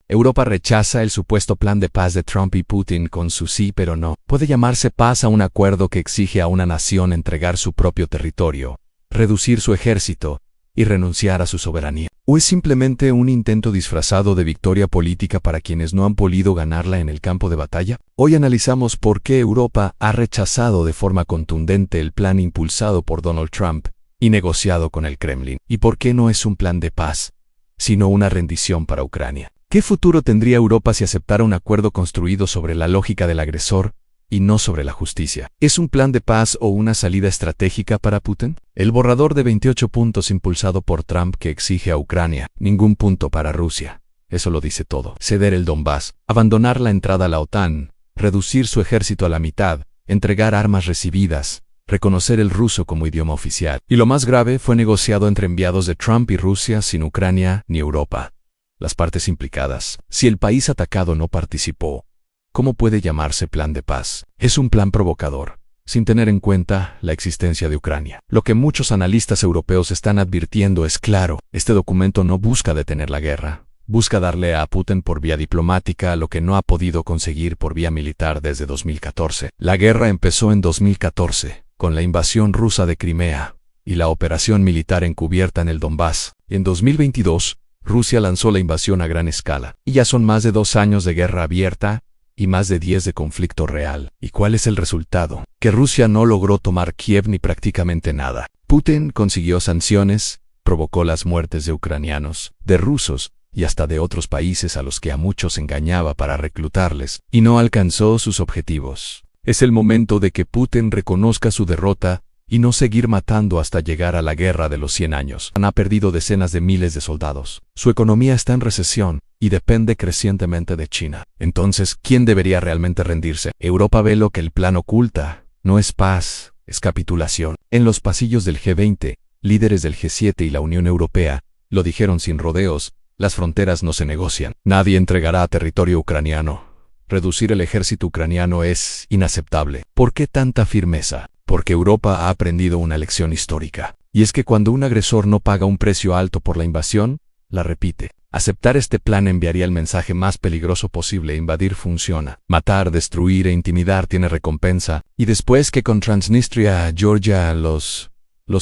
Europa rechaza el supuesto plan de paz de Trump y Putin con su sí pero no. Puede llamarse paz a un acuerdo que exige a una nación entregar su propio territorio, reducir su ejército y renunciar a su soberanía. ¿O es simplemente un intento disfrazado de victoria política para quienes no han podido ganarla en el campo de batalla? Hoy analizamos por qué Europa ha rechazado de forma contundente el plan impulsado por Donald Trump y negociado con el Kremlin, y por qué no es un plan de paz, sino una rendición para Ucrania. ¿Qué futuro tendría Europa si aceptara un acuerdo construido sobre la lógica del agresor y no sobre la justicia? ¿Es un plan de paz o una salida estratégica para Putin? El borrador de 28 puntos impulsado por Trump que exige a Ucrania, ningún punto para Rusia. Eso lo dice todo. Ceder el Donbass, abandonar la entrada a la OTAN, reducir su ejército a la mitad, entregar armas recibidas, reconocer el ruso como idioma oficial. Y lo más grave, fue negociado entre enviados de Trump y Rusia sin Ucrania ni Europa. Las partes implicadas. Si el país atacado no participó, ¿cómo puede llamarse plan de paz? Es un plan provocador, sin tener en cuenta la existencia de Ucrania. Lo que muchos analistas europeos están advirtiendo es claro: este documento no busca detener la guerra, busca darle a Putin por vía diplomática lo que no ha podido conseguir por vía militar desde 2014. La guerra empezó en 2014, con la invasión rusa de Crimea y la operación militar encubierta en el Donbass. En 2022, Rusia lanzó la invasión a gran escala, y ya son más de 2 años de guerra abierta y más de 10 de conflicto real. ¿Y cuál es el resultado? Que Rusia no logró tomar Kiev ni prácticamente nada. Putin consiguió sanciones, provocó las muertes de ucranianos, de rusos y hasta de otros países a los que a muchos engañaba para reclutarles, y no alcanzó sus objetivos. Es el momento de que Putin reconozca su derrota y no seguir matando hasta llegar a la guerra de los 100 años. Ha perdido decenas de miles de soldados. Su economía está en recesión y depende crecientemente de China. Entonces, ¿quién debería realmente rendirse? Europa ve lo que el plan oculta. No es paz, es capitulación. En los pasillos del G20, líderes del G7 y la Unión Europea lo dijeron sin rodeos: las fronteras no se negocian. Nadie entregará territorio ucraniano. Reducir el ejército ucraniano es inaceptable. ¿Por qué tanta firmeza? Porque Europa ha aprendido una lección histórica. Y es que cuando un agresor no paga un precio alto por la invasión, la repite. Aceptar este plan enviaría el mensaje más peligroso posible: invadir funciona. Matar, destruir e intimidar tiene recompensa. Y después que con Transnistria, Georgia, los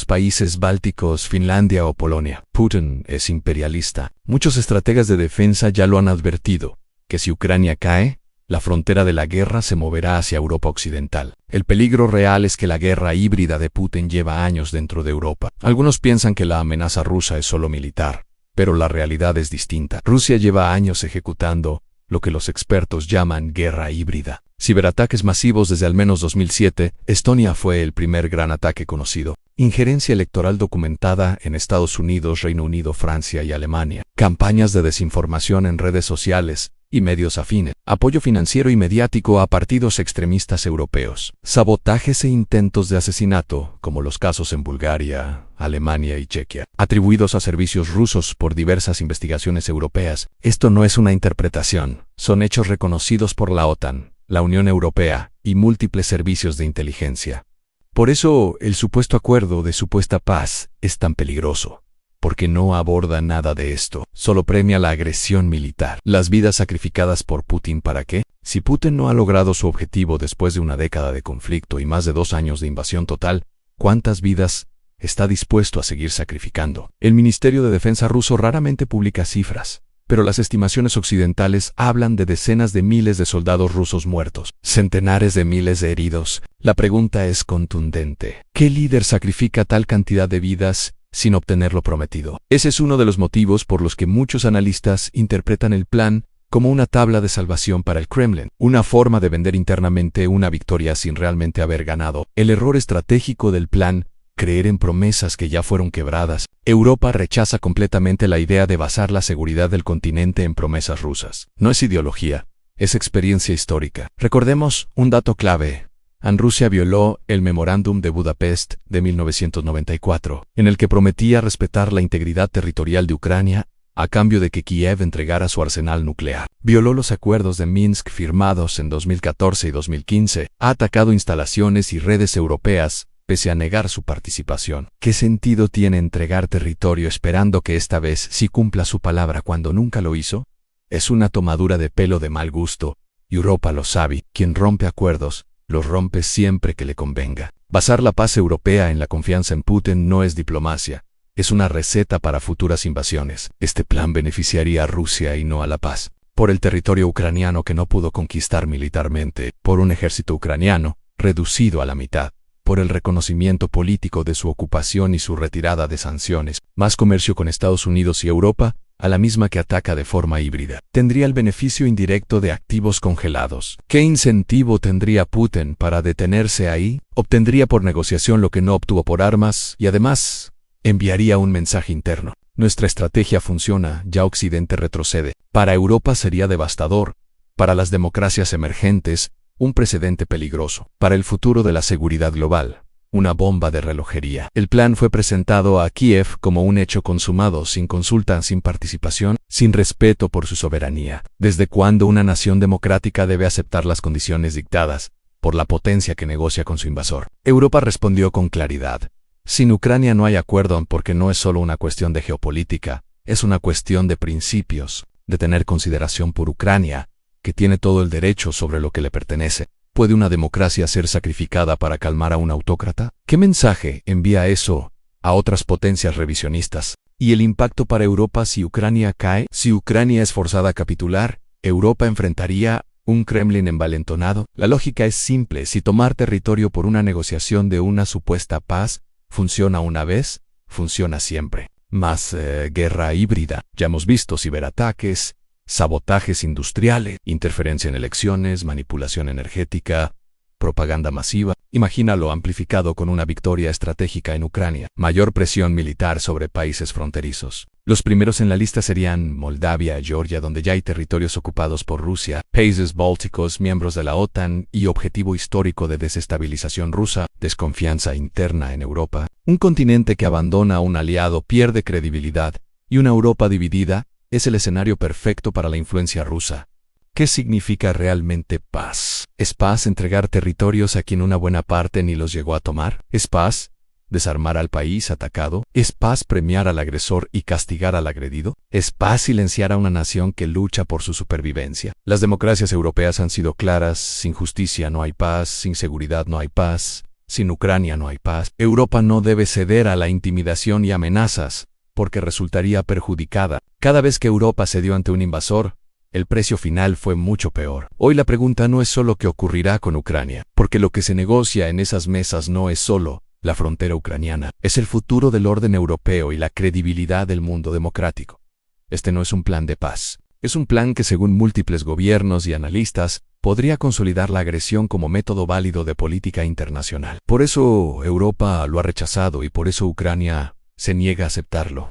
países bálticos, Finlandia o Polonia. Putin es imperialista. Muchos estrategas de defensa ya lo han advertido, que si Ucrania cae, la frontera de la guerra se moverá hacia Europa occidental. El peligro real es que la guerra híbrida de Putin lleva años dentro de Europa. Algunos piensan que la amenaza rusa es solo militar, pero la realidad es distinta. Rusia lleva años ejecutando lo que los expertos llaman guerra híbrida. Ciberataques masivos desde al menos 2007, Estonia fue el primer gran ataque conocido. Injerencia electoral documentada en Estados Unidos, Reino Unido, Francia y Alemania. Campañas de desinformación en redes sociales y medios afines. Apoyo financiero y mediático a partidos extremistas europeos. Sabotajes e intentos de asesinato, como los casos en Bulgaria, Alemania y Chequia, atribuidos a servicios rusos por diversas investigaciones europeas. Esto no es una interpretación, son hechos reconocidos por la OTAN, la Unión Europea y múltiples servicios de inteligencia. Por eso, el supuesto acuerdo de supuesta paz es tan peligroso, porque no aborda nada de esto, solo premia la agresión militar. Las vidas sacrificadas por Putin, ¿para qué? Si Putin no ha logrado su objetivo después de una década de conflicto y más de 2 años de invasión total, ¿cuántas vidas está dispuesto a seguir sacrificando? El Ministerio de Defensa ruso raramente publica cifras, pero las estimaciones occidentales hablan de decenas de miles de soldados rusos muertos, centenares de miles de heridos. La pregunta es contundente: ¿qué líder sacrifica tal cantidad de vidas sin obtener lo prometido? Ese es uno de los motivos por los que muchos analistas interpretan el plan como una tabla de salvación para el Kremlin, una forma de vender internamente una victoria sin realmente haber ganado. El error estratégico del plan: creer en promesas que ya fueron quebradas. Europa rechaza completamente la idea de basar la seguridad del continente en promesas rusas. No es ideología, es experiencia histórica. Recordemos un dato clave. Rusia violó el Memorándum de Budapest de 1994, en el que prometía respetar la integridad territorial de Ucrania a cambio de que Kiev entregara su arsenal nuclear. Violó los acuerdos de Minsk firmados en 2014 y 2015. Ha atacado instalaciones y redes europeas, pese a negar su participación. ¿Qué sentido tiene entregar territorio esperando que esta vez sí cumpla su palabra cuando nunca lo hizo? Es una tomadura de pelo de mal gusto, y Europa lo sabe. Quien rompe acuerdos, los rompe siempre que le convenga. Basar la paz europea en la confianza en Putin no es diplomacia, es una receta para futuras invasiones. Este plan beneficiaría a Rusia y no a la paz. Por el territorio ucraniano que no pudo conquistar militarmente, por un ejército ucraniano reducido a la mitad, por el reconocimiento político de su ocupación y su retirada de sanciones, más comercio con Estados Unidos y Europa, a la misma que ataca de forma híbrida. Tendría el beneficio indirecto de activos congelados. ¿Qué incentivo tendría Putin para detenerse ahí? Obtendría por negociación lo que no obtuvo por armas y además enviaría un mensaje interno. Nuestra estrategia funciona, ya Occidente retrocede. Para Europa sería devastador. Para las democracias emergentes, un precedente peligroso. Para el futuro de la seguridad global, una bomba de relojería. El plan fue presentado a Kiev como un hecho consumado, sin consulta, sin participación, sin respeto por su soberanía. ¿Desde cuándo una nación democrática debe aceptar las condiciones dictadas por la potencia que negocia con su invasor? Europa respondió con claridad. Sin Ucrania no hay acuerdo porque no es solo una cuestión de geopolítica, es una cuestión de principios, de tener consideración por Ucrania, que tiene todo el derecho sobre lo que le pertenece. ¿Puede una democracia ser sacrificada para calmar a un autócrata? ¿Qué mensaje envía eso a otras potencias revisionistas? ¿Y el impacto para Europa si Ucrania cae? Si Ucrania es forzada a capitular, ¿Europa enfrentaría un Kremlin envalentonado? La lógica es simple. Si tomar territorio por una negociación de una supuesta paz funciona una vez, funciona siempre. Más guerra híbrida. Ya hemos visto ciberataques, sabotajes industriales, interferencia en elecciones, manipulación energética, propaganda masiva. Imagínalo amplificado con una victoria estratégica en Ucrania. Mayor presión militar sobre países fronterizos. Los primeros en la lista serían Moldavia, Georgia, donde ya hay territorios ocupados por Rusia, países bálticos, miembros de la OTAN y objetivo histórico de desestabilización rusa, desconfianza interna en Europa. Un continente que abandona a un aliado pierde credibilidad, y una Europa dividida es el escenario perfecto para la influencia rusa. ¿Qué significa realmente paz? ¿Es paz entregar territorios a quien una buena parte ni los llegó a tomar? ¿Es paz desarmar al país atacado? ¿Es paz premiar al agresor y castigar al agredido? ¿Es paz silenciar a una nación que lucha por su supervivencia? Las democracias europeas han sido claras: sin justicia no hay paz, sin seguridad no hay paz, sin Ucrania no hay paz. Europa no debe ceder a la intimidación y amenazas, porque resultaría perjudicada. Cada vez que Europa cedió ante un invasor, el precio final fue mucho peor. Hoy la pregunta no es solo qué ocurrirá con Ucrania, porque lo que se negocia en esas mesas no es solo la frontera ucraniana, es el futuro del orden europeo y la credibilidad del mundo democrático. Este no es un plan de paz. Es un plan que, según múltiples gobiernos y analistas, podría consolidar la agresión como método válido de política internacional. Por eso Europa lo ha rechazado y por eso Ucrania se niega a aceptarlo.